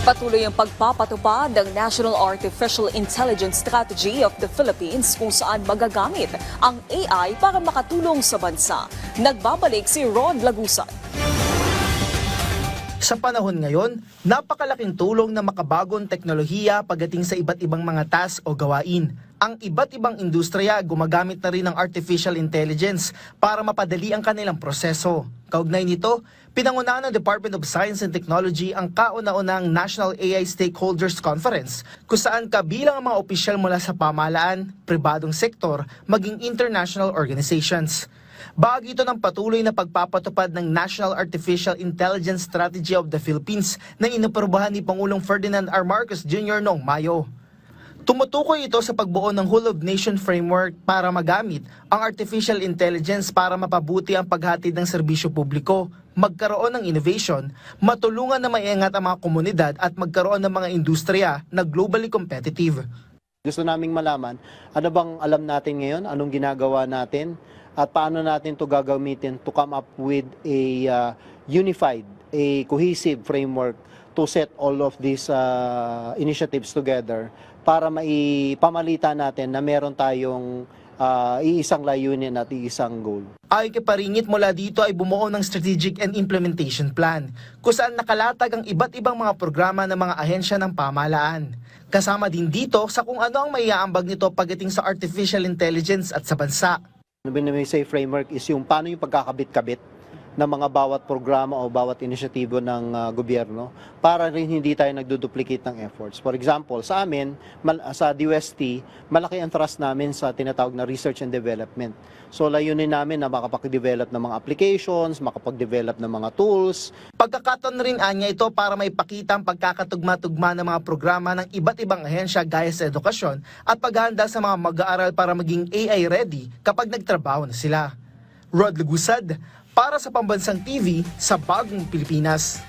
Patuloy ang pagpapatupad ng National Artificial Intelligence Strategy of the Philippines kung saan magagamit ang AI para makatulong sa bansa. Nagbabalik si Rod Lagusan. Sa panahon ngayon, napakalaking tulong na makabagong teknolohiya pagdating sa iba't ibang mga task o gawain. Ang iba't ibang industriya gumagamit na rin ng artificial intelligence para mapadali ang kanilang proseso. Kaugnay nito, pinangunahan ng Department of Science and Technology ang kauna-unang National AI Stakeholders Conference kung saan kabilang ang mga opisyal mula sa pamahalaan, pribadong sektor, maging international organizations. Bahagi ito ng patuloy na pagpapatupad ng National Artificial Intelligence Strategy of the Philippines na inaprubahan ni Pangulong Ferdinand R. Marcos Jr. noong Mayo. Tumutukoy ito sa pagbuo ng Whole of Nation Framework para magamit ang artificial intelligence para mapabuti ang paghatid ng serbisyo publiko, magkaroon ng innovation, matulungan na maiangat ang mga komunidad at magkaroon ng mga industriya na globally competitive. Gusto naming malaman, ano bang alam natin ngayon, anong ginagawa natin, at paano natin ito gagamitin to come up with a unified, a cohesive framework to set all of these initiatives together para maipamalitan natin na meron tayong iisang layunin at iisang goal. Ayon kay Paringit, mula dito ay bumuo ng Strategic and Implementation Plan kung saan nakalatag ang iba't ibang mga programa ng mga ahensya ng pamahalaan. Kasama din dito sa kung ano ang maiaambag nito pagdating sa artificial intelligence at sa bansa. May say framework is yung paano yung pagkakabit-kabit ng mga bawat programa o bawat inisyatibo ng gobyerno para rin hindi tayo nagduduplicate ng efforts. For example, sa amin, sa DOST, malaki ang trust namin sa tinatawag na research and development. So layunin namin na makapag-develop ng mga applications, makapag-develop ng mga tools. Pagkakataon rin anya ito para maipakita ang pagkakatugma-tugma ng mga programa ng iba't ibang ahensya gaya sa edukasyon at paghahanda sa mga mag-aaral para maging AI ready kapag nagtrabaho na sila. Rod Lagusad, para sa Pambansang TV sa Bagong Pilipinas.